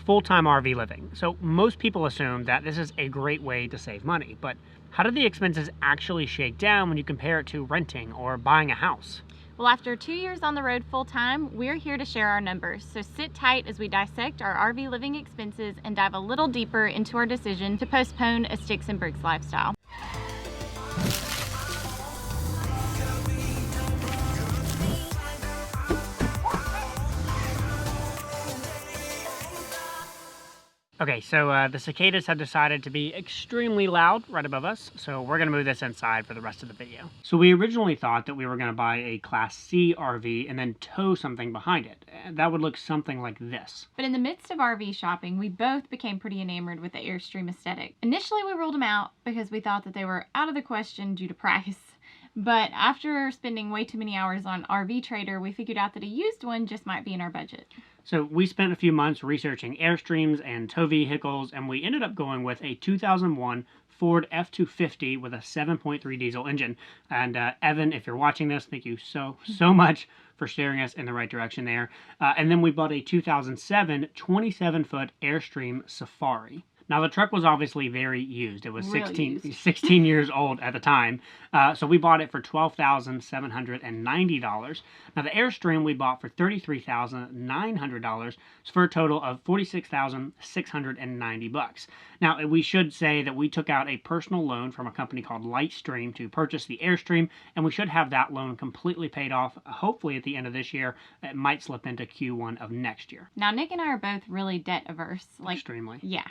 full-time RV living. So most people assume that this is a great way to save money, but how do the expenses actually shake down when you compare it to renting or buying a house? Well, after 2 years on the road full-time, we're here to share our numbers. So sit tight as we dissect our RV living expenses and dive a little deeper into our decision to postpone a sticks and bricks lifestyle. Okay, so the cicadas have decided to be extremely loud right above us, so we're going to move this inside for the rest of the video. So we originally thought that we were going to buy a Class C RV and then tow something behind it. That would look something like this. But in the midst of RV shopping, we both became pretty enamored with the Airstream aesthetic. Initially, we ruled them out because we thought that they were out of the question due to price. But after spending way too many hours on RV Trader, we figured out that a used one just might be in our budget. So we spent a few months researching Airstreams and tow vehicles, and we ended up going with a 2001 Ford F-250 with a 7.3 diesel engine. And Evan, if you're watching this, thank you so much for steering us in the right direction there. And then we bought a 2007 27-foot Airstream Safari. Now, the truck was obviously very used. It was 16 years old at the time. So we bought it for $12,790. Now, the Airstream we bought for $33,900, for a total of $46,690. Now, we should say that we took out a personal loan from a company called Lightstream to purchase the Airstream, and we should have that loan completely paid off, hopefully at the end of this year. It might slip into Q1 of next year. Now, Nick and I are both really debt averse. Extremely. Yeah.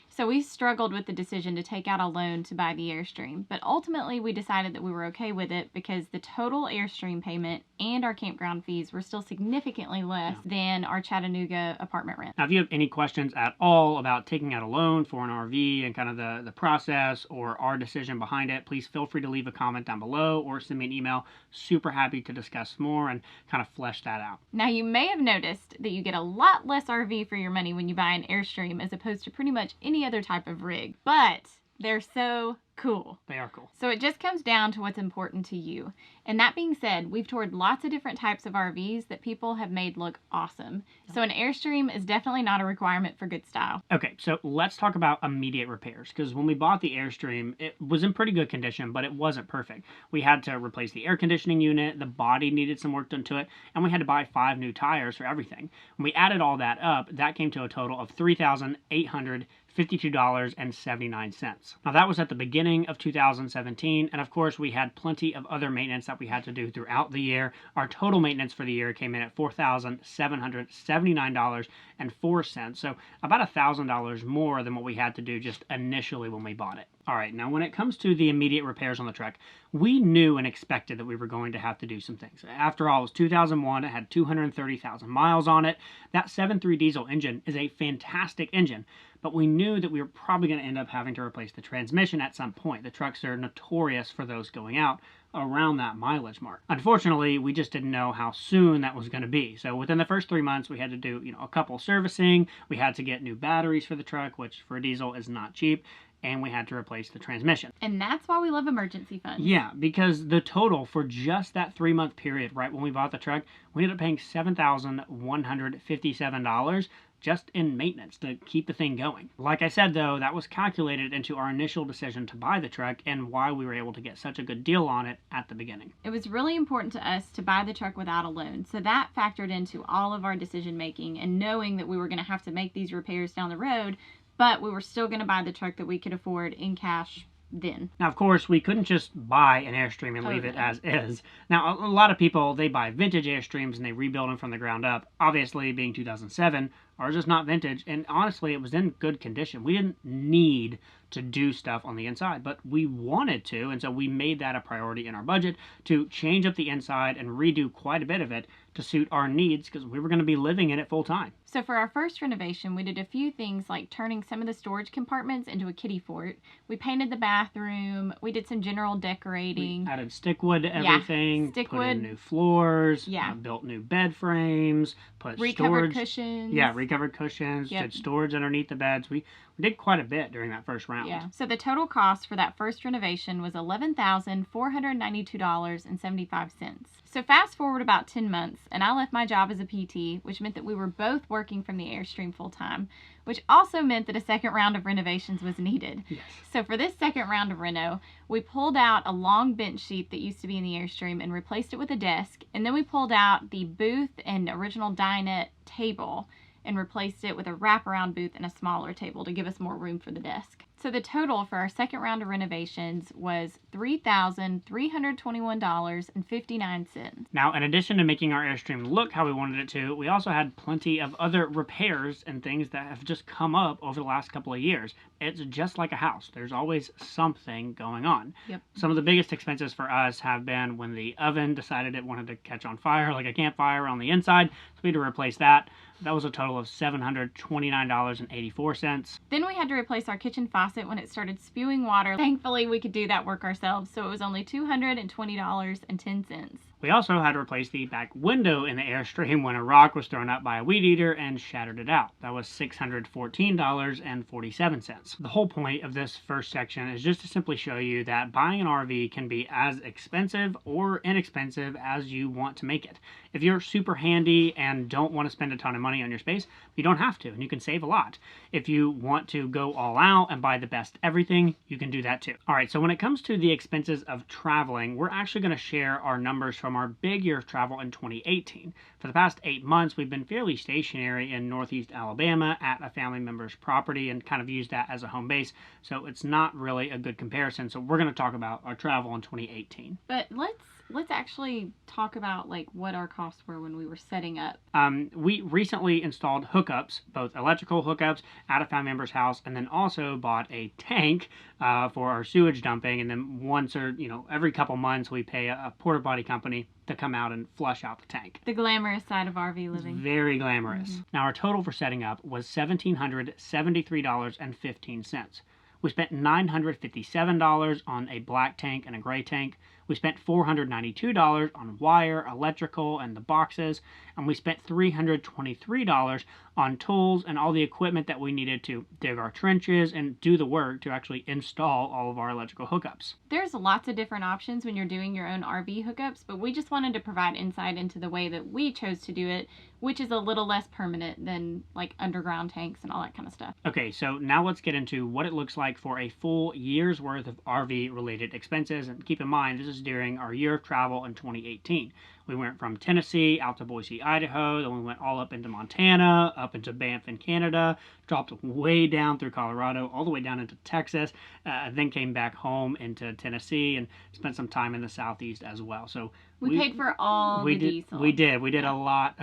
So we struggled with the decision to take out a loan to buy the Airstream, but ultimately we decided that we were okay with it because the total Airstream payment and our campground fees were still significantly less than our Chattanooga apartment rent. Now, if you have any questions at all about taking out a loan for an RV and kind of the process or our decision behind it, please feel free to leave a comment down below or send me an email. Super happy to discuss more and kind of flesh that out. Now, you may have noticed that you get a lot less RV for your money when you buy an Airstream as opposed to pretty much any other type of rig, but they're so cool. They are cool. So it just comes down to what's important to you. And that being said, we've toured lots of different types of RVs that people have made look awesome. So an Airstream is definitely not a requirement for good style. Okay, so let's talk about immediate repairs, because when we bought the Airstream, it was in pretty good condition, but it wasn't perfect. We had to replace the air conditioning unit, the body needed some work done to it, and we had to buy 5 new tires for everything. When we added all that up, that came to a total of $3,852.79. Now, that was at the beginning of 2017, and of course we had plenty of other maintenance that we had to do throughout the year. Our total maintenance for the year came in at $4,779.04, so about $1,000 more than what we had to do just initially when we bought it. All right, now when it comes to the immediate repairs on the truck, we knew and expected that we were going to have to do some things. After all, it was 2001, it had 230,000 miles on it. That 7.3 diesel engine is a fantastic engine, but we knew that we were probably going to end up having to replace the transmission at some point. The trucks are notorious for those going out around that mileage mark. Unfortunately, we just didn't know how soon that was going to be. So within the first 3 months, we had to do, a couple servicing. We had to get new batteries for the truck, which for a diesel is not cheap. And we had to replace the transmission. And that's why we love emergency funds. Yeah, because the total for just that 3-month period, right when we bought the truck, we ended up paying $7,157 just in maintenance to keep the thing going. Like I said, though, that was calculated into our initial decision to buy the truck and why we were able to get such a good deal on it at the beginning. It was really important to us to buy the truck without a loan, so that factored into all of our decision making and knowing that we were going to have to make these repairs down the road, but we were still going to buy the truck that we could afford in cash then. Now, of course, we couldn't just buy an Airstream and leave it as is. Now, a lot of people, they buy vintage Airstreams and they rebuild them from the ground up. Obviously, being 2007, ours is not vintage, and honestly, it was in good condition. We didn't need to do stuff on the inside, but we wanted to, and so we made that a priority in our budget to change up the inside and redo quite a bit of it to suit our needs because we were going to be living in it full time. So for our first renovation, we did a few things like turning some of the storage compartments into a kiddie fort. We painted the bathroom. We did some general decorating. We added stickwood to everything. Stickwood. Put in new floors. Yeah. Built new bed frames. Put recovered storage. Cushions. Yeah, recovered cushions. Yep. Did storage underneath the beds. We did quite a bit during that first round. Yeah. So the total cost for that first renovation was $11,492.75. So fast forward about 10 months, and I left my job as a PT, which meant that we were both working working from the Airstream full time, which also meant that a second round of renovations was needed. Yes. So for this second round of reno, we pulled out a long bench sheet that used to be in the Airstream and replaced it with a desk, and then we pulled out the booth and original dinette table and replaced it with a wraparound booth and a smaller table to give us more room for the desk. So the total for our second round of renovations was $3,321.59. Now, in addition to making our Airstream look how we wanted it to, we also had plenty of other repairs and things that have just come up over the last couple of years. It's just like a house. There's always something going on. Yep. Some of the biggest expenses for us have been when the oven decided it wanted to catch on fire, like a campfire on the inside, so we had to replace that. That was a total of $729.84. Then we had to replace our kitchen faucet when it started spewing water. Thankfully, we could do that work ourselves, so it was only $220.10. We also had to replace the back window in the Airstream when a rock was thrown up by a weed eater and shattered it out. That was $614.47. The whole point of this first section is just to simply show you that buying an RV can be as expensive or inexpensive as you want to make it. If you're super handy and don't want to spend a ton of money on your space, you don't have to, and you can save a lot. If you want to go all out and buy the best everything, you can do that too. All right, so when it comes to the expenses of traveling, we're actually going to share our numbers from our big year of travel in 2018. For the past 8 months, we've been fairly stationary in Northeast Alabama at a family member's property and kind of used that as a home base, so it's not really a good comparison. So we're going to talk about our travel in 2018. But let's actually talk about like what our costs were when we were setting up. We recently installed hookups, both electrical hookups at a family member's house, and then also bought a tank for our sewage dumping. And then once or every couple months, we pay a porta potty company to come out and flush out the tank. The glamorous side of RV living. Very glamorous. Mm-hmm. Now our total for setting up was $1,773.15. We spent $957 on a black tank and a gray tank. We spent $492 on wire, electrical, and the boxes. And we spent $323 on tools and all the equipment that we needed to dig our trenches and do the work to actually install all of our electrical hookups. There's lots of different options when you're doing your own RV hookups, but we just wanted to provide insight into the way that we chose to do it, which is a little less permanent than like underground tanks and all that kind of stuff. Okay, so now let's get into what it looks like for a full year's worth of RV related expenses. And keep in mind, this is during our year of travel in 2018. We went from Tennessee out to Boise, Idaho, then we went all up into Montana, up into Banff in Canada, dropped way down through Colorado, all the way down into Texas, then came back home into Tennessee and spent some time in the Southeast as well. So we paid for all the diesel. We did a lot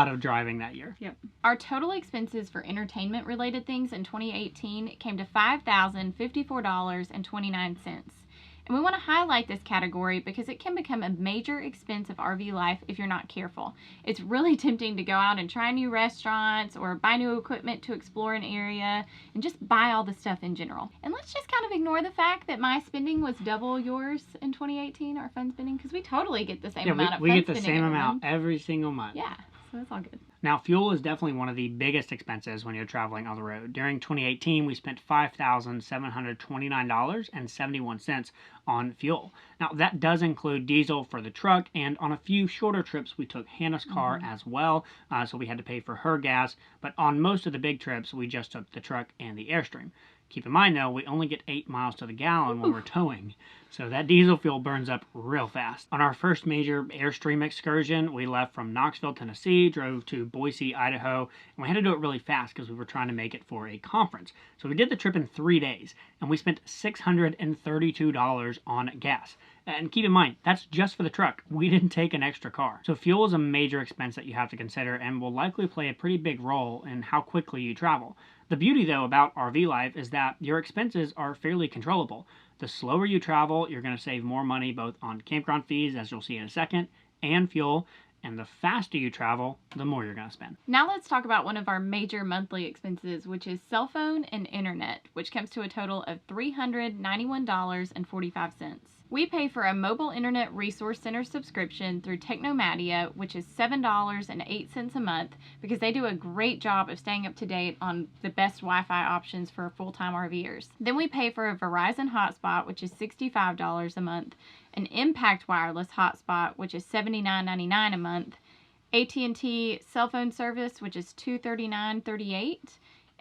of driving that year. Yep. Our total expenses for entertainment related things in 2018 came to $5,054.29. And we want to highlight this category because it can become a major expense of RV life if you're not careful. It's really tempting to go out and try new restaurants or buy new equipment to explore an area and just buy all the stuff in general. And let's just kind of ignore the fact that my spending was double yours in 2018, our fun spending, because we totally get the same amount of fun spending. We get the same amount every single month. Yeah. So that's all good. Now, fuel is definitely one of the biggest expenses when you're traveling on the road. During 2018, we spent $5,729.71 on fuel. Now, that does include diesel for the truck, and on a few shorter trips, we took Hannah's car as well, so we had to pay for her gas. But on most of the big trips, we just took the truck and the Airstream. Keep in mind, though, we only get 8 miles to the gallon when we're towing, so that diesel fuel burns up real fast. On our first major Airstream excursion, we left from Knoxville, Tennessee, drove to Boise, Idaho, and we had to do it really fast because we were trying to make it for a conference. So we did the trip in 3 days, and we spent $632 on gas. And keep in mind, that's just for the truck. We didn't take an extra car. So fuel is a major expense that you have to consider and will likely play a pretty big role in how quickly you travel. The beauty, though, about RV life is that your expenses are fairly controllable. The slower you travel, you're going to save more money both on campground fees, as you'll see in a second, and fuel. And the faster you travel, the more you're going to spend. Now let's talk about one of our major monthly expenses, which is cell phone and internet, which comes to a total of $391.45. We pay for a mobile internet resource center subscription through Technomadia, which is $7.08 a month, because they do a great job of staying up to date on the best Wi-Fi options for full-time RVers. Then we pay for a Verizon hotspot, which is $65 a month, an Impact Wireless hotspot, which is $79.99 a month, AT&T cell phone service, which is $239.38.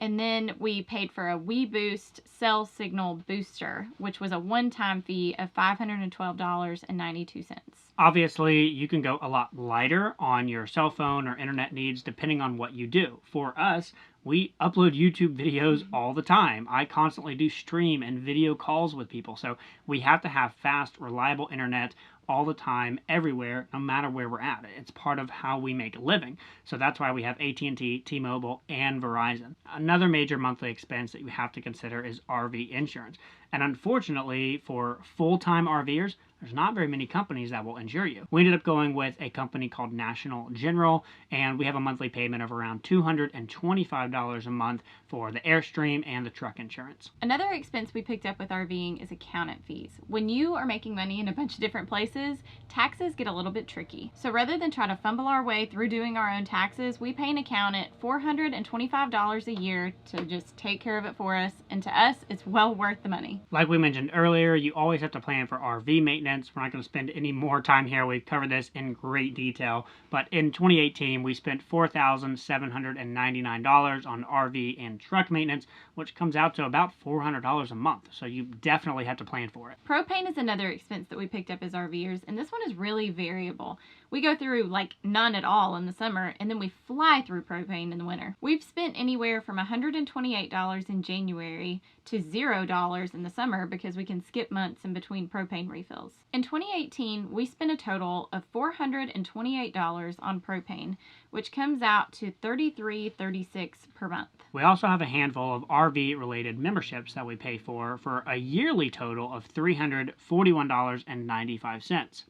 And then we paid for a WeBoost cell signal booster, which was a one-time fee of $512.92. Obviously, you can go a lot lighter on your cell phone or internet needs depending on what you do. For us, we upload YouTube videos all the time. I constantly do stream and video calls with people, so we have to have fast, reliable internet all the time, everywhere, no matter where we're at. It's part of how we make a living. So that's why we have AT&T, T-Mobile, and Verizon. Another major monthly expense that you have to consider is RV insurance. And unfortunately, for full-time RVers, there's not very many companies that will insure you. We ended up going with a company called National General, and we have a monthly payment of around $225 a month for the Airstream and the truck insurance. Another expense we picked up with RVing is accountant fees. When you are making money in a bunch of different places, taxes get a little bit tricky. So rather than try to fumble our way through doing our own taxes, we pay an accountant $425 a year to just take care of it for us, and to us, it's well worth the money. Like we mentioned earlier, you always have to plan for RV maintenance. We're not going to spend any more time here. We've covered this in great detail. But in 2018, we spent $4,799 on RV and truck maintenance, which comes out to about $400 a month. So you definitely have to plan for it. Propane is another expense that we picked up as RVers, and this one is really variable. We go through like none at all in the summer, and then we fly through propane in the winter. We've spent anywhere from $128 in January to $0 in the summer because we can skip months in between propane refills. In 2018, we spent a total of $428 on propane, which comes out to $33.36 per month. We also have a handful of RV-related memberships that we pay for a yearly total of $341.95.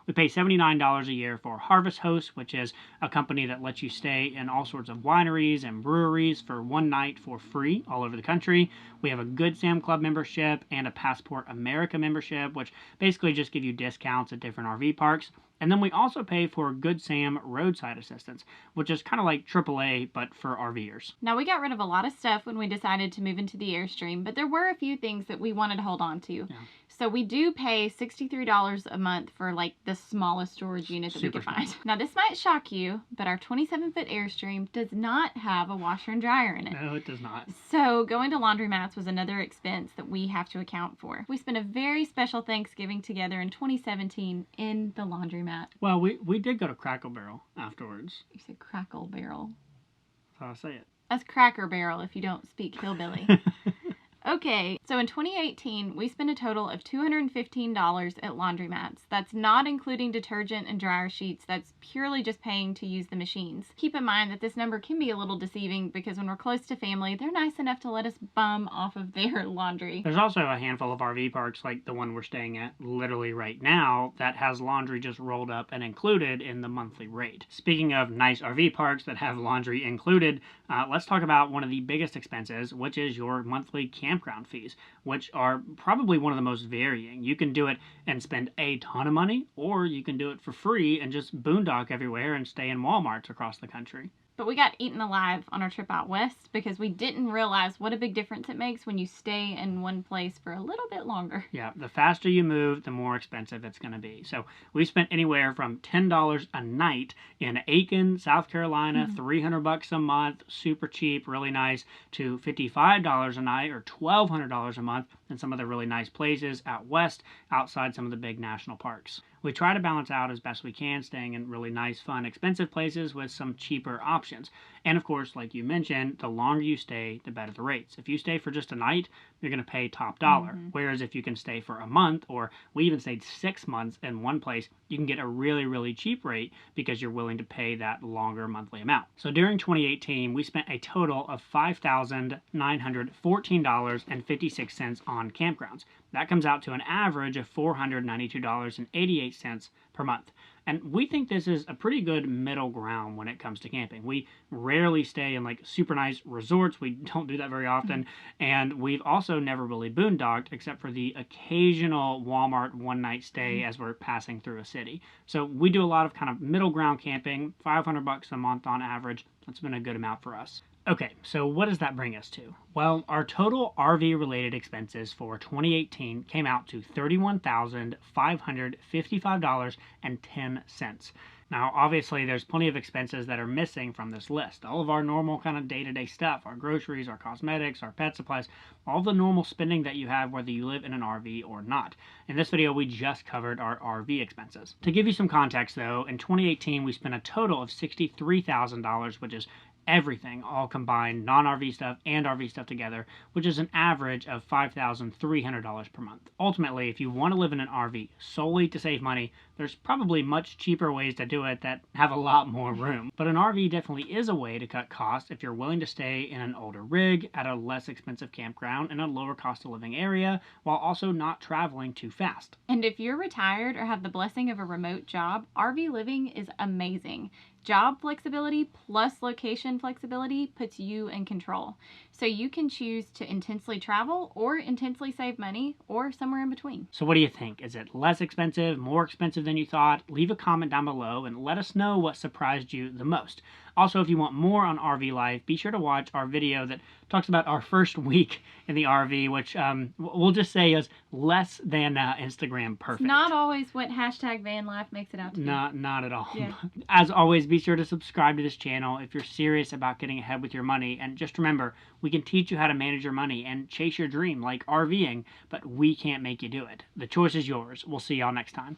We pay $79 a year for Harvest Host, which is a company that lets you stay in all sorts of wineries and breweries for one night for free all over the country. We have a Good Sam Club membership and a Passport America membership, which basically just give you discounts at different RV parks. And then we also pay for Good Sam roadside assistance, which is kind of like AAA, but for RVers. Now, we got rid of a lot of stuff when we decided to move into the Airstream, but there were a few things that we wanted to hold on to. Yeah. So we do pay $63 a month for like the smallest storage unit that we could find. Now, this might shock you, but our 27-foot Airstream does not have a washer and dryer in it. No, it does not. So going to laundromats was another expense that we have to account for. We spent a very special Thanksgiving together in 2017 in the laundromat. Well, we did go to Crackle Barrel afterwards. You said Crackle Barrel. That's how I say it. That's Cracker Barrel if you don't speak hillbilly. Okay, so in 2018, we spent a total of $215 at laundromats. That's not including detergent and dryer sheets. That's purely just paying to use the machines. Keep in mind that this number can be a little deceiving because when we're close to family, they're nice enough to let us bum off of their laundry. There's also a handful of RV parks like the one we're staying at literally right now that has laundry just rolled up and included in the monthly rate. Speaking of nice RV parks that have laundry included, let's talk about one of the biggest expenses, which is your monthly campground fees, which are probably one of the most varying. You can do it and spend a ton of money, or you can do it for free and just boondock everywhere and stay in Walmarts across the country. But we got eaten alive on our trip out west because we didn't realize what a big difference it makes when you stay in one place for a little bit longer. Yeah, the faster you move, the more expensive it's going to be. So we spent anywhere from $10 a night in Aiken, South Carolina, $300 a month, super cheap, really nice, to $55 a night or $1,200 a month in some of the really nice places out west, outside some of the big national parks. We try to balance out as best we can, staying in really nice, fun, expensive places with some cheaper options. And of course, like you mentioned, the longer you stay, the better the rates. If you stay for just a night, you're going to pay top dollar. Whereas if you can stay for a month, or we even stayed 6 months in one place, you can get a really, really cheap rate because you're willing to pay that longer monthly amount. So during 2018, we spent a total of $5,914.56 on campgrounds. That comes out to an average of $492.88 per month. And we think this is a pretty good middle ground when it comes to camping. We rarely stay in like super nice resorts. We don't do that very often. And we've also never really boondocked except for the occasional Walmart one night stay as we're passing through a city. So we do a lot of kind of middle ground camping, $500 a month on average. That's been a good amount for us. Okay, so what does that bring us to? Well, our total RV-related expenses for 2018 came out to $31,555.10. Now, obviously, there's plenty of expenses that are missing from this list. All of our normal kind of day-to-day stuff, our groceries, our cosmetics, our pet supplies, all the normal spending that you have whether you live in an RV or not. In this video, we just covered our RV expenses. To give you some context, though, in 2018, we spent a total of $63,000, which is everything, all combined, non-RV stuff and RV stuff together, which is an average of $5,300 per month. Ultimately, if you want to live in an RV solely to save money, there's probably much cheaper ways to do it that have a lot more room. But an RV definitely is a way to cut costs if you're willing to stay in an older rig at a less expensive campground in a lower cost of living area while also not traveling too fast. And if you're retired or have the blessing of a remote job, RV living is amazing. Job flexibility plus location flexibility puts you in control. So you can choose to intensely travel or intensely save money or somewhere in between. So what do you think? Is it less expensive, more expensive than you thought? Leave a comment down below and let us know what surprised you the most. Also, if you want more on RV life, be sure to watch our video that talks about our first week in the RV, which we'll just say is less than Instagram perfect. It's not always what hashtag van life makes it out to be. Not at all. Yeah. As always, be sure to subscribe to this channel if you're serious about getting ahead with your money. And just remember, we can teach you how to manage your money and chase your dream like RVing, but we can't make you do it. The choice is yours. We'll see y'all next time.